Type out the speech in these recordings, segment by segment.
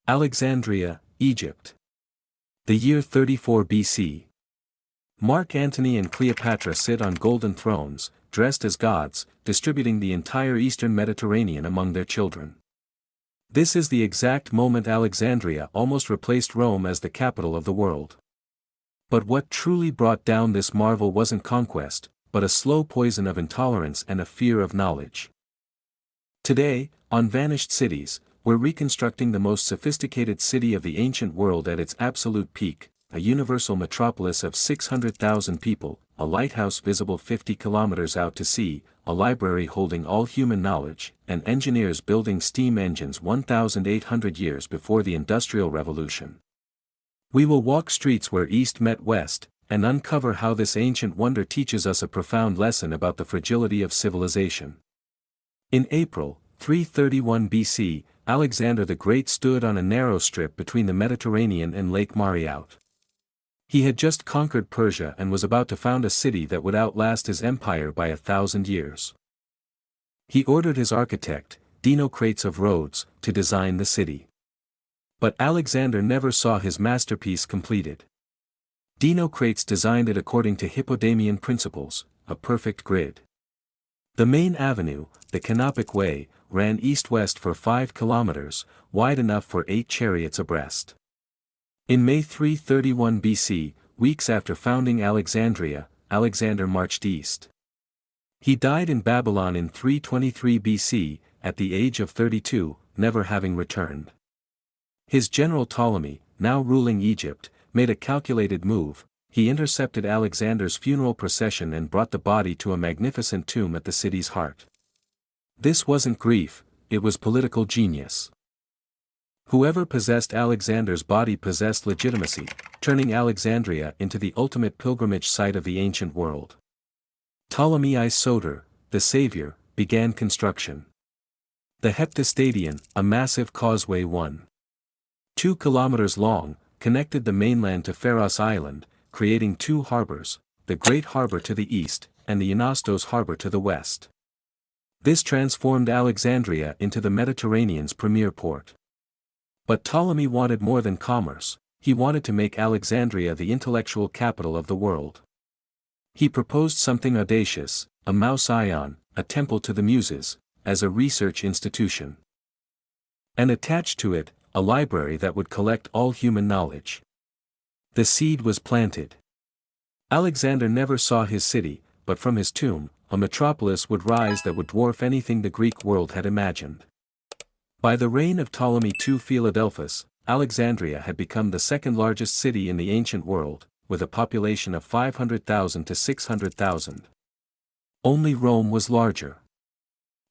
Alexandria, Egypt. The year 34 BC. Mark Antony and Cleopatra sit on golden thrones, dressed as gods, distributing the entire eastern Mediterranean among their children. This is the exact moment Alexandria almost replaced Rome as the capital of the world. But what truly brought down this marvel wasn't conquest, but a slow poison of intolerance and a fear of knowledge. Today, on Vanished Cities, we're reconstructing the most sophisticated city of the ancient world at its absolute peak, a universal metropolis of 600,000 people, a lighthouse visible 50 kilometers out to sea, a library holding all human knowledge, and engineers building steam engines 1,800 years before the Industrial Revolution. We will walk streets where East met West, and uncover how this ancient wonder teaches us a profound lesson about the fragility of civilization. In April 331 BC, Alexander the Great stood on a narrow strip between the Mediterranean and Lake Mareout. He had just conquered Persia and was about to found a city that would outlast his empire by 1,000 years. He ordered his architect, Dinocrates of Rhodes, to design the city. But Alexander never saw his masterpiece completed. Dinocrates designed it according to Hippodamian principles, a perfect grid. The main avenue, the Canopic Way, ran east-west for 5 kilometers, wide enough for 8 chariots abreast. In May 331 BC, weeks after founding Alexandria, Alexander marched east. He died in Babylon in 323 BC, at the age of 32, never having returned. His general Ptolemy, now ruling Egypt, made a calculated move. He intercepted Alexander's funeral procession and brought the body to a magnificent tomb at the city's heart. This wasn't grief, it was political genius. Whoever possessed Alexander's body possessed legitimacy, turning Alexandria into the ultimate pilgrimage site of the ancient world. Ptolemy I Soter, the savior, began construction. The Heptastadion, a massive causeway 1.2 kilometers long, connected the mainland to Pharos Island, creating 2 harbors, the Great Harbor to the east, and the Ionostos Harbor to the west. This transformed Alexandria into the Mediterranean's premier port. But Ptolemy wanted more than commerce, he wanted to make Alexandria the intellectual capital of the world. He proposed something audacious, a Mouseion, a temple to the Muses, as a research institution. And attached to it, a library that would collect all human knowledge. The seed was planted. Alexander never saw his city, but from his tomb, a metropolis would rise that would dwarf anything the Greek world had imagined. By the reign of Ptolemy II Philadelphus, Alexandria had become the second largest city in the ancient world, with a population of 500,000 to 600,000. Only Rome was larger.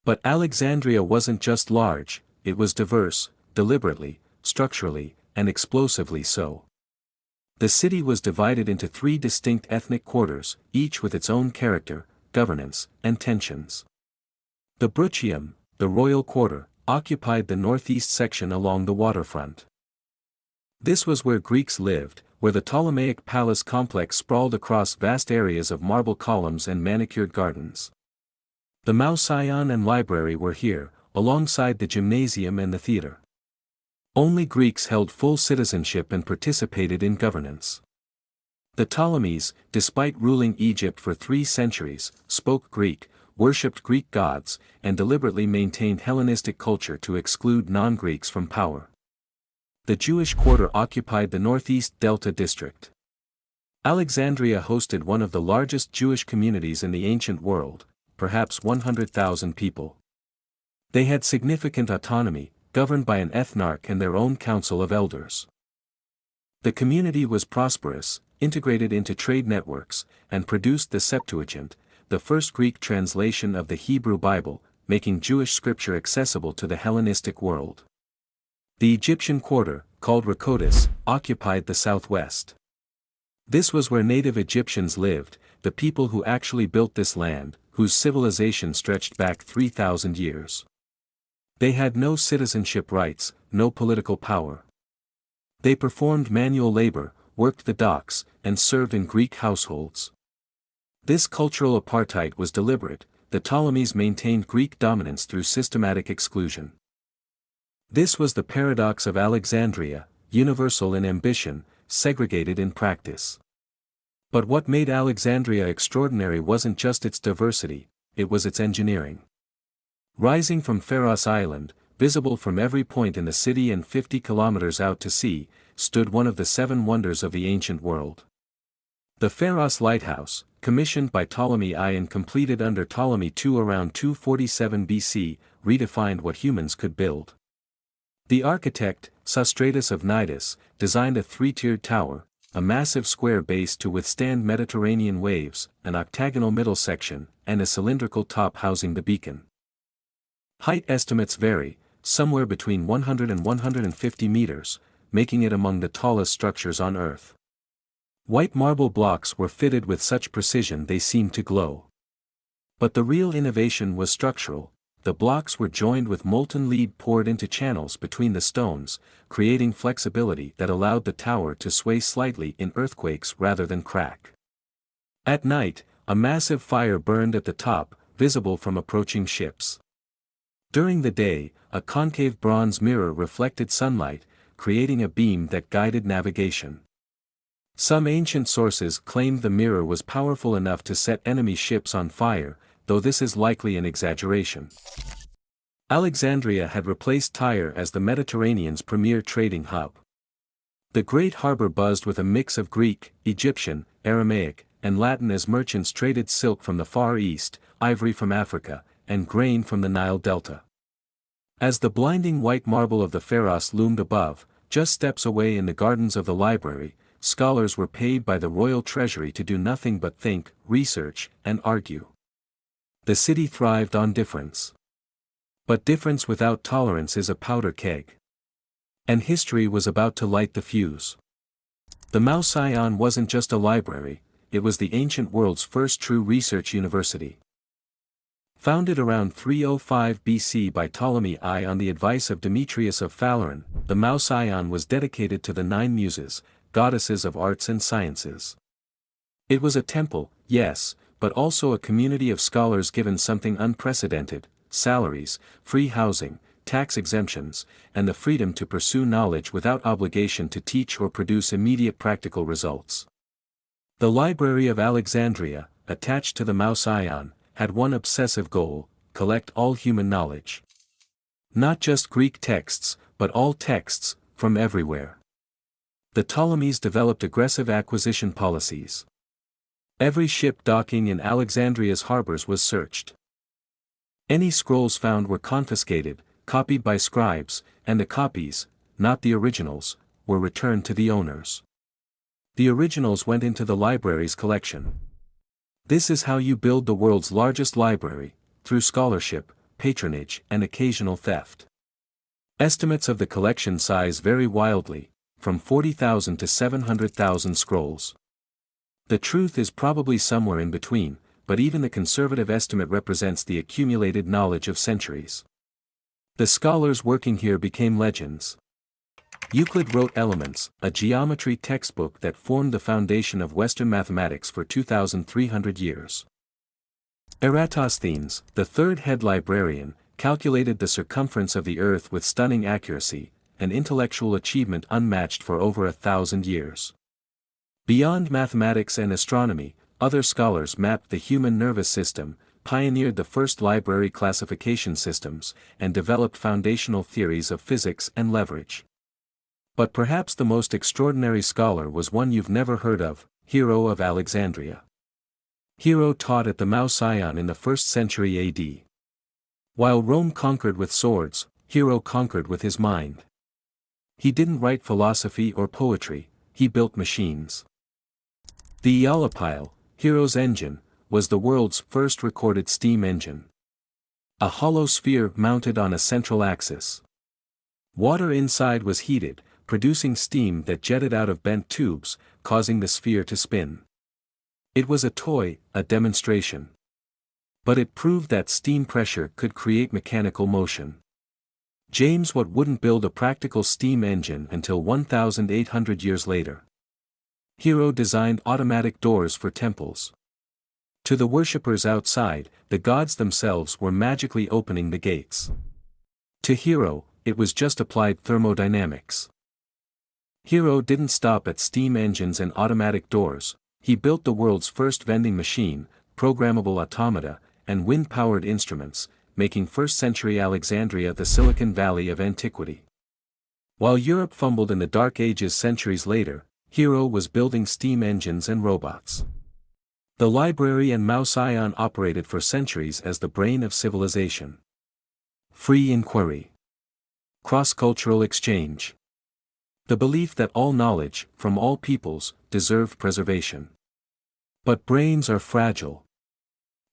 But Alexandria wasn't just large, it was diverse, deliberately, structurally, and explosively so. The city was divided into 3 distinct ethnic quarters, each with its own character, governance, and tensions. The Bruchium, the royal quarter, occupied the northeast section along the waterfront. This was where Greeks lived, where the Ptolemaic palace complex sprawled across vast areas of marble columns and manicured gardens. The Mouseion and library were here, alongside the gymnasium and the theater. Only Greeks held full citizenship and participated in governance. The Ptolemies, despite ruling Egypt for 3 centuries, spoke Greek, worshipped Greek gods, and deliberately maintained Hellenistic culture to exclude non-Greeks from power. The Jewish quarter occupied the northeast Delta district. Alexandria hosted one of the largest Jewish communities in the ancient world, perhaps 100,000 people. They had significant autonomy, governed by an ethnarch and their own council of elders. The community was prosperous, integrated into trade networks, and produced the Septuagint, the first Greek translation of the Hebrew Bible, making Jewish scripture accessible to the Hellenistic world. The Egyptian quarter, called Rhodotis, occupied the southwest. This was where native Egyptians lived, the people who actually built this land, whose civilization stretched back 3,000 years. They had no citizenship rights, no political power. They performed manual labor, worked the docks, and served in Greek households. This cultural apartheid was deliberate, the Ptolemies maintained Greek dominance through systematic exclusion. This was the paradox of Alexandria, universal in ambition, segregated in practice. But what made Alexandria extraordinary wasn't just its diversity, it was its engineering. Rising from Pharos Island, visible from every point in the city and 50 kilometers out to sea, stood one of the 7 wonders of the ancient world. The Pharos Lighthouse, commissioned by Ptolemy I and completed under Ptolemy II around 247 BC, redefined what humans could build. The architect, Sostratus of Cnidus, designed a 3-tiered tower, a massive square base to withstand Mediterranean waves, an octagonal middle section, and a cylindrical top housing the beacon. Height estimates vary, somewhere between 100 and 150 meters, making it among the tallest structures on Earth. White marble blocks were fitted with such precision they seemed to glow. But the real innovation was structural. The blocks were joined with molten lead poured into channels between the stones, creating flexibility that allowed the tower to sway slightly in earthquakes rather than crack. At night, a massive fire burned at the top, visible from approaching ships. During the day, a concave bronze mirror reflected sunlight, creating a beam that guided navigation. Some ancient sources claimed the mirror was powerful enough to set enemy ships on fire, though this is likely an exaggeration. Alexandria had replaced Tyre as the Mediterranean's premier trading hub. The great harbor buzzed with a mix of Greek, Egyptian, Aramaic, and Latin as merchants traded silk from the Far East, ivory from Africa, and grain from the Nile Delta. As the blinding white marble of the Pharos loomed above, just steps away in the gardens of the library, scholars were paid by the royal treasury to do nothing but think, research, and argue. The city thrived on difference. But difference without tolerance is a powder keg. And history was about to light the fuse. The Mouseion wasn't just a library, it was the ancient world's first true research university. Founded around 305 BC by Ptolemy I on the advice of Demetrius of Phaleron, the Mouseion was dedicated to the 9 muses, goddesses of arts and sciences. It was a temple, yes, but also a community of scholars given something unprecedented: salaries, free housing, tax exemptions, and the freedom to pursue knowledge without obligation to teach or produce immediate practical results. The Library of Alexandria, attached to the Mouseion, had one obsessive goal: collect all human knowledge. Not just Greek texts, but all texts, from everywhere. The Ptolemies developed aggressive acquisition policies. Every ship docking in Alexandria's harbors was searched. Any scrolls found were confiscated, copied by scribes, and the copies, not the originals, were returned to the owners. The originals went into the library's collection. This is how you build the world's largest library, through scholarship, patronage, and occasional theft. Estimates of the collection size vary wildly, from 40,000 to 700,000 scrolls. The truth is probably somewhere in between, but even the conservative estimate represents the accumulated knowledge of centuries. The scholars working here became legends. Euclid wrote Elements, a geometry textbook that formed the foundation of Western mathematics for 2,300 years. Eratosthenes, the third head librarian, calculated the circumference of the Earth with stunning accuracy, an intellectual achievement unmatched for over 1,000 years. Beyond mathematics and astronomy, other scholars mapped the human nervous system, pioneered the first library classification systems, and developed foundational theories of physics and leverage. But perhaps the most extraordinary scholar was one you've never heard of: Hero of Alexandria. Hero taught at the Mouseion in the 1st century AD. While Rome conquered with swords, Hero conquered with his mind. He didn't write philosophy or poetry, he built machines. The Aeolipile, Hero's engine, was the world's first recorded steam engine. A hollow sphere mounted on a central axis. Water inside was heated, producing steam that jetted out of bent tubes, causing the sphere to spin. It was a toy, a demonstration. But it proved that steam pressure could create mechanical motion. James Watt wouldn't build a practical steam engine until 1,800 years later. Hero designed automatic doors for temples. To the worshippers outside, the gods themselves were magically opening the gates. To Hero, it was just applied thermodynamics. Hero didn't stop at steam engines and automatic doors, he built the world's first vending machine, programmable automata, and wind-powered instruments, making first-century Alexandria the Silicon Valley of antiquity. While Europe fumbled in the Dark Ages centuries later, Hero was building steam engines and robots. The library and Mouseion operated for centuries as the brain of civilization. Free inquiry. Cross-cultural exchange. The belief that all knowledge, from all peoples, deserved preservation. But brains are fragile.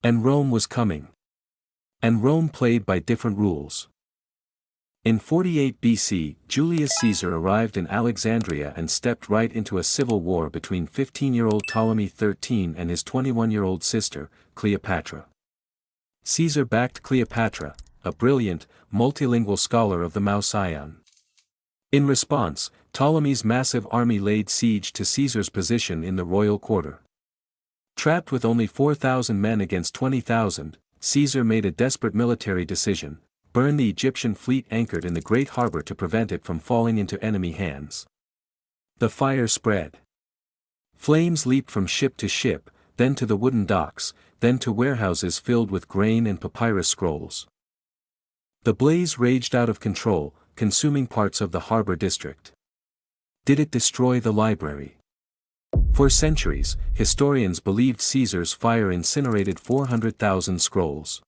And Rome was coming. And Rome played by different rules. In 48 BC, Julius Caesar arrived in Alexandria and stepped right into a civil war between 15-year-old Ptolemy XIII and his 21-year-old sister, Cleopatra. Caesar backed Cleopatra, a brilliant, multilingual scholar of the Mouseion. In response, Ptolemy's massive army laid siege to Caesar's position in the royal quarter. Trapped with only 4,000 men against 20,000, Caesar made a desperate military decision: burn the Egyptian fleet anchored in the great harbor to prevent it from falling into enemy hands. The fire spread. Flames leaped from ship to ship, then to the wooden docks, then to warehouses filled with grain and papyrus scrolls. The blaze raged out of control, consuming parts of the harbor district. Did it destroy the library? For centuries, historians believed Caesar's fire incinerated 400,000 scrolls.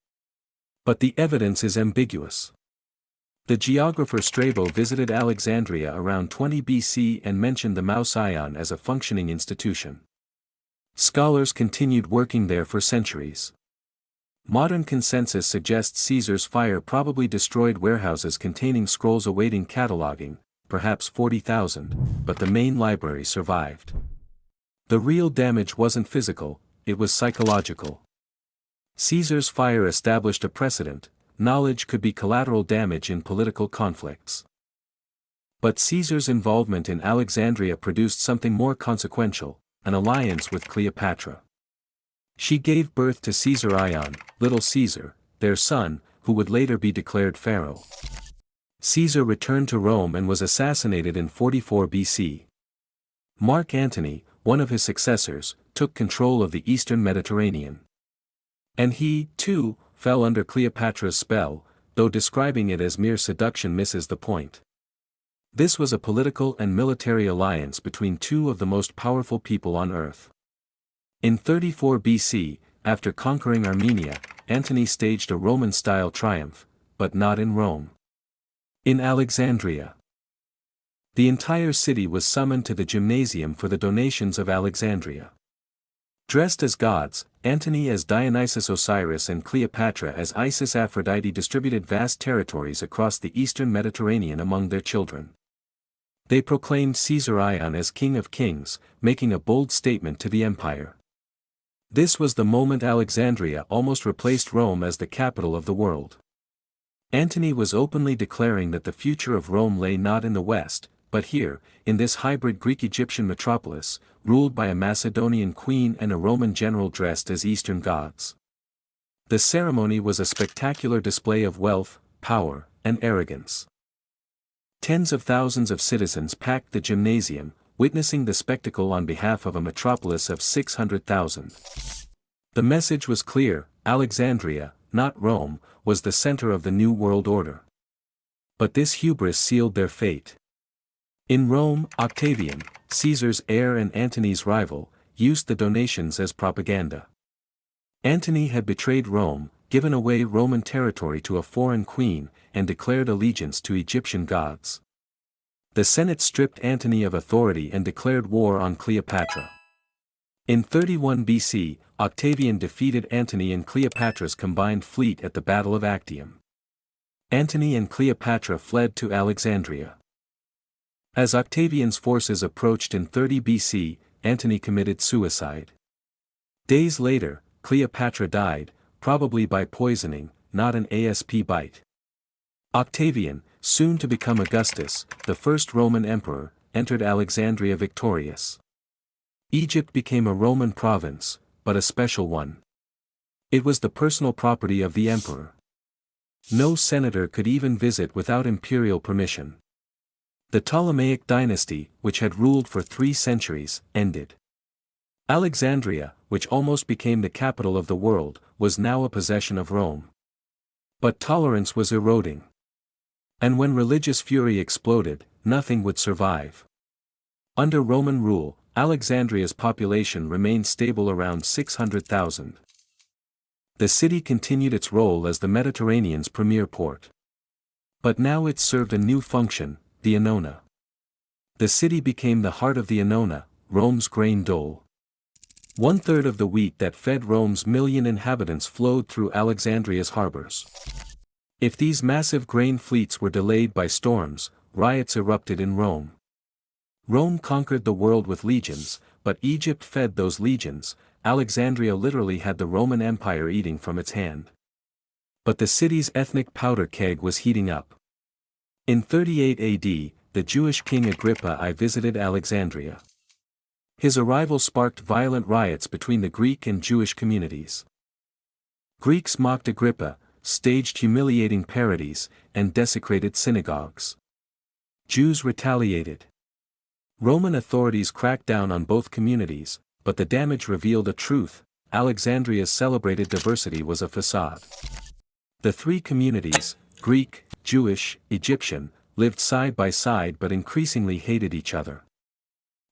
But the evidence is ambiguous. The geographer Strabo visited Alexandria around 20 BC and mentioned the Mouseion as a functioning institution. Scholars continued working there for centuries. Modern consensus suggests Caesar's fire probably destroyed warehouses containing scrolls awaiting cataloging, perhaps 40,000, but the main library survived. The real damage wasn't physical, it was psychological. Caesar's fire established a precedent: knowledge could be collateral damage in political conflicts. But Caesar's involvement in Alexandria produced something more consequential: an alliance with Cleopatra. She gave birth to Caesarion, Little Caesar, their son, who would later be declared pharaoh. Caesar returned to Rome and was assassinated in 44 BC. Mark Antony, one of his successors, took control of the eastern Mediterranean. And he, too, fell under Cleopatra's spell, though describing it as mere seduction misses the point. This was a political and military alliance between two of the most powerful people on earth. In 34 BC, after conquering Armenia, Antony staged a Roman-style triumph, but not in Rome. In Alexandria. The entire city was summoned to the gymnasium for the donations of Alexandria. Dressed as gods, Antony as Dionysus Osiris and Cleopatra as Isis Aphrodite distributed vast territories across the eastern Mediterranean among their children. They proclaimed Caesarion as King of Kings, making a bold statement to the empire. This was the moment Alexandria almost replaced Rome as the capital of the world. Antony was openly declaring that the future of Rome lay not in the west, but here, in this hybrid Greek-Egyptian metropolis, ruled by a Macedonian queen and a Roman general dressed as Eastern gods. The ceremony was a spectacular display of wealth, power, and arrogance. Tens of thousands of citizens packed the gymnasium, witnessing the spectacle on behalf of a metropolis of 600,000. The message was clear: Alexandria, not Rome, was the center of the new world order. But this hubris sealed their fate. In Rome, Octavian, Caesar's heir and Antony's rival, used the donations as propaganda. Antony had betrayed Rome, given away Roman territory to a foreign queen, and declared allegiance to Egyptian gods. The Senate stripped Antony of authority and declared war on Cleopatra. In 31 BC, Octavian defeated Antony and Cleopatra's combined fleet at the Battle of Actium. Antony and Cleopatra fled to Alexandria. As Octavian's forces approached in 30 BC, Antony committed suicide. Days later, Cleopatra died, probably by poisoning, not an ASP bite. Octavian, soon to become Augustus, the first Roman emperor, entered Alexandria victorious. Egypt became a Roman province, but a special one. It was the personal property of the emperor. No senator could even visit without imperial permission. The Ptolemaic dynasty, which had ruled for 3 centuries, ended. Alexandria, which almost became the capital of the world, was now a possession of Rome. But tolerance was eroding. And when religious fury exploded, nothing would survive. Under Roman rule, Alexandria's population remained stable around 600,000. The city continued its role as the Mediterranean's premier port. But now it served a new function, the Annona. The city became the heart of the Annona, Rome's grain dole. 1/3 of the wheat that fed Rome's million inhabitants flowed through Alexandria's harbors. If these massive grain fleets were delayed by storms, riots erupted in Rome. Rome conquered the world with legions, but Egypt fed those legions. Alexandria literally had the Roman Empire eating from its hand. But the city's ethnic powder keg was heating up. In 38 AD, the Jewish king Agrippa I visited Alexandria. His arrival sparked violent riots between the Greek and Jewish communities. Greeks mocked Agrippa, staged humiliating parodies, and desecrated synagogues. Jews retaliated. Roman authorities cracked down on both communities, but the damage revealed a truth: Alexandria's celebrated diversity was a facade. The 3 communities, Greek, Jewish, Egyptian, lived side by side but increasingly hated each other.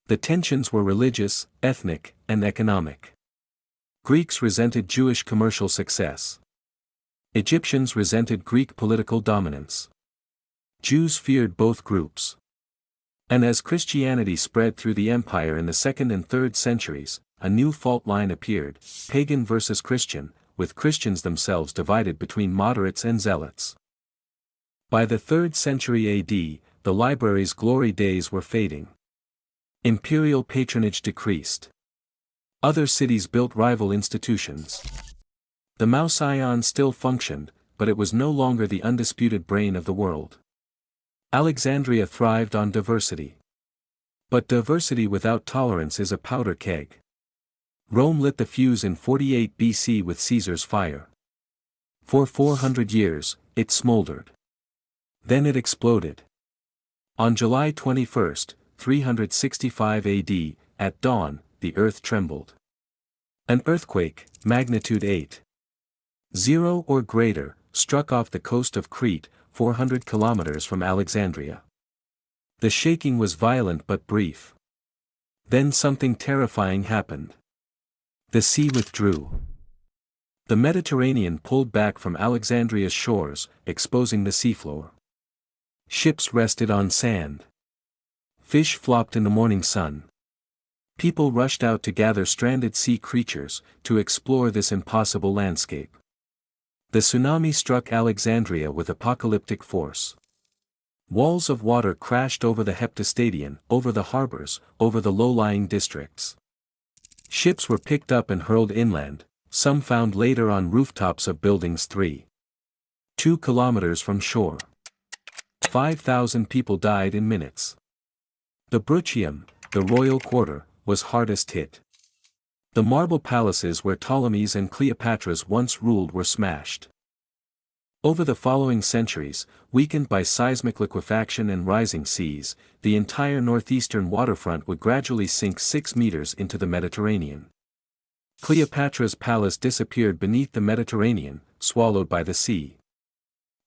The tensions were religious, ethnic, and economic. Greeks resented Jewish commercial success. Egyptians resented Greek political dominance. Jews feared both groups. And as Christianity spread through the empire in the 2nd and 3rd centuries, a new fault line appeared: pagan versus Christian, with Christians themselves divided between moderates and zealots. By the 3rd century AD, the library's glory days were fading. Imperial patronage decreased. Other cities built rival institutions. The Mouseion still functioned, but it was no longer the undisputed brain of the world. Alexandria thrived on diversity. But diversity without tolerance is a powder keg. Rome lit the fuse in 48 BC with Caesar's fire. For 400 years, it smoldered. Then it exploded. On July 21, 365 AD, at dawn, the earth trembled. An earthquake, magnitude 8.0 or greater, struck off the coast of Crete, 400 kilometers from Alexandria. The shaking was violent but brief. Then something terrifying happened. The sea withdrew. The Mediterranean pulled back from Alexandria's shores, exposing the seafloor. Ships rested on sand. Fish flopped in the morning sun. People rushed out to gather stranded sea creatures, to explore this impossible landscape. The tsunami struck Alexandria with apocalyptic force. Walls of water crashed over the Heptastadion, over the harbors, over the low-lying districts. Ships were picked up and hurled inland, some found later on rooftops of buildings 3.2 kilometers from shore. 5,000 people died in minutes. The Bruchium, the royal quarter, was hardest hit. The marble palaces where Ptolemy's and Cleopatra's once ruled were smashed. Over the following centuries, weakened by seismic liquefaction and rising seas, the entire northeastern waterfront would gradually sink 6 meters into the Mediterranean. Cleopatra's palace disappeared beneath the Mediterranean, swallowed by the sea.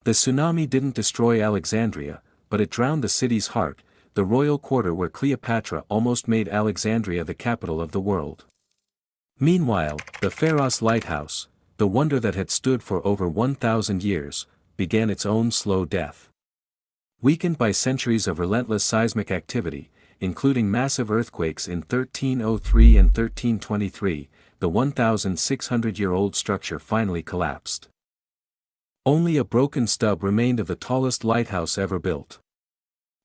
The tsunami didn't destroy Alexandria, but it drowned the city's heart, the royal quarter where Cleopatra almost made Alexandria the capital of the world. Meanwhile, the Pharos Lighthouse, the wonder that had stood for over 1,000 years, began its own slow death. Weakened by centuries of relentless seismic activity, including massive earthquakes in 1303 and 1323, the 1,600-year-old structure finally collapsed. Only a broken stub remained of the tallest lighthouse ever built.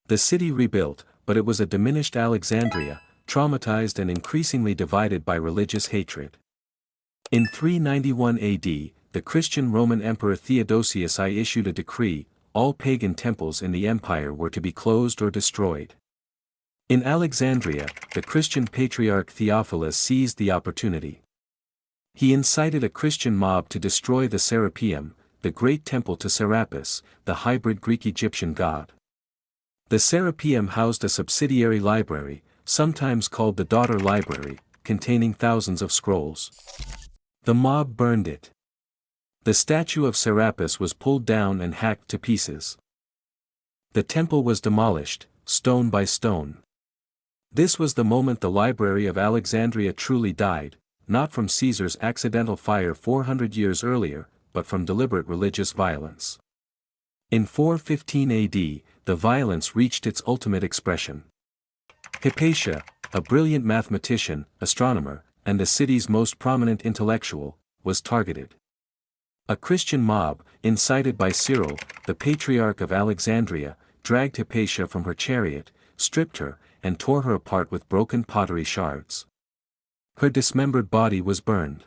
The city rebuilt, but it was a diminished Alexandria, traumatized and increasingly divided by religious hatred. In 391 AD, the Christian Roman Emperor Theodosius I issued a decree: all pagan temples in the empire were to be closed or destroyed. In Alexandria, the Christian patriarch Theophilus seized the opportunity. He incited a Christian mob to destroy the Serapeum, the great temple to Serapis, the hybrid Greek-Egyptian god. The Serapeum housed a subsidiary library, sometimes called the daughter library, containing thousands of scrolls. The mob burned it. The statue of Serapis was pulled down and hacked to pieces. The temple was demolished, stone by stone. This was the moment the Library of Alexandria truly died, not from Caesar's accidental fire 400 years earlier, but from deliberate religious violence. In 415 AD, the violence reached its ultimate expression. Hypatia, a brilliant mathematician, astronomer, and the city's most prominent intellectual, was targeted. A Christian mob, incited by Cyril, the Patriarch of Alexandria, dragged Hypatia from her chariot, stripped her, and tore her apart with broken pottery shards. Her dismembered body was burned.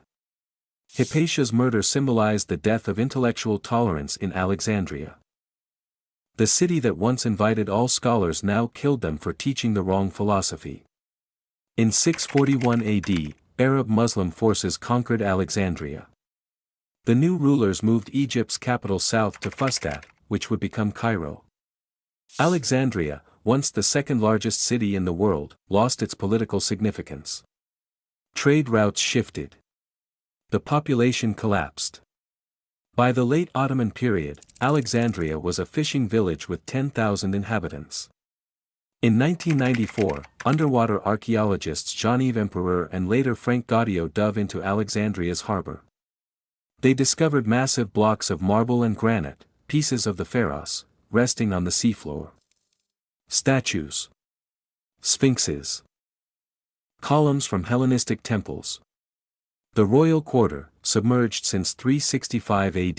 Hypatia's murder symbolized the death of intellectual tolerance in Alexandria. The city that once invited all scholars now killed them for teaching the wrong philosophy. In 641 AD, Arab-Muslim forces conquered Alexandria. The new rulers moved Egypt's capital south to Fustat, which would become Cairo. Alexandria, once the second largest city in the world, lost its political significance. Trade routes shifted. The population collapsed. By the late Ottoman period, Alexandria was a fishing village with 10,000 inhabitants. In 1994, underwater archaeologists Jean-Yves Empereur and later Frank Gaudio dove into Alexandria's harbor. They discovered massive blocks of marble and granite, pieces of the Pharos, resting on the seafloor. Statues. Sphinxes. Columns from Hellenistic temples. The royal quarter, submerged since 365 AD.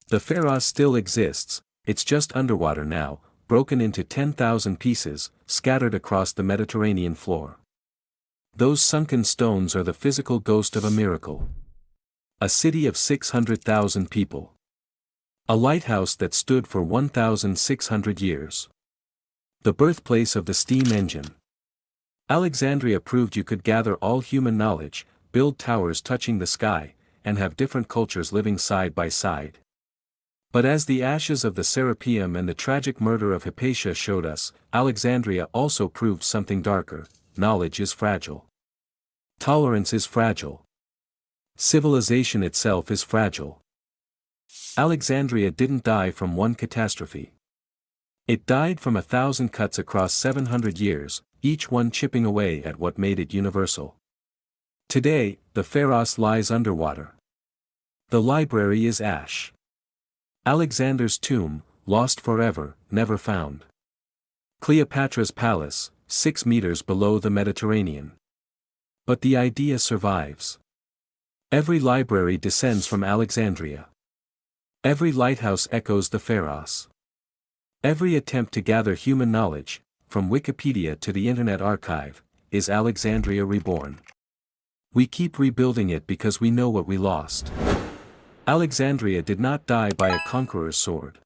The Pharos still exists, it's just underwater now, broken into 10,000 pieces, scattered across the Mediterranean floor. Those sunken stones are the physical ghost of a miracle. A city of 600,000 people. A lighthouse that stood for 1,600 years. The birthplace of the steam engine. Alexandria proved you could gather all human knowledge, build towers touching the sky, and have different cultures living side by side. But as the ashes of the Serapeum and the tragic murder of Hypatia showed us, Alexandria also proved something darker: knowledge is fragile. Tolerance is fragile. Civilization itself is fragile. Alexandria didn't die from one catastrophe. It died from 1,000 cuts across 700 years, each one chipping away at what made it universal. Today, the Pharos lies underwater. The library is ash. Alexander's tomb, lost forever, never found. Cleopatra's palace, 6 meters below the Mediterranean. But the idea survives. Every library descends from Alexandria. Every lighthouse echoes the Pharos. Every attempt to gather human knowledge, from Wikipedia to the Internet Archive, is Alexandria reborn. We keep rebuilding it because we know what we lost. Alexandria did not die by a conqueror's sword.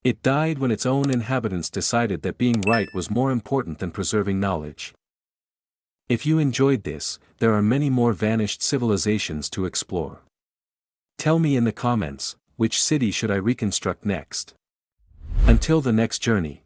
It died when its own inhabitants decided that being right was more important than preserving knowledge. If you enjoyed this, there are many more vanished civilizations to explore. Tell me in the comments, which city should I reconstruct next? Until the next journey.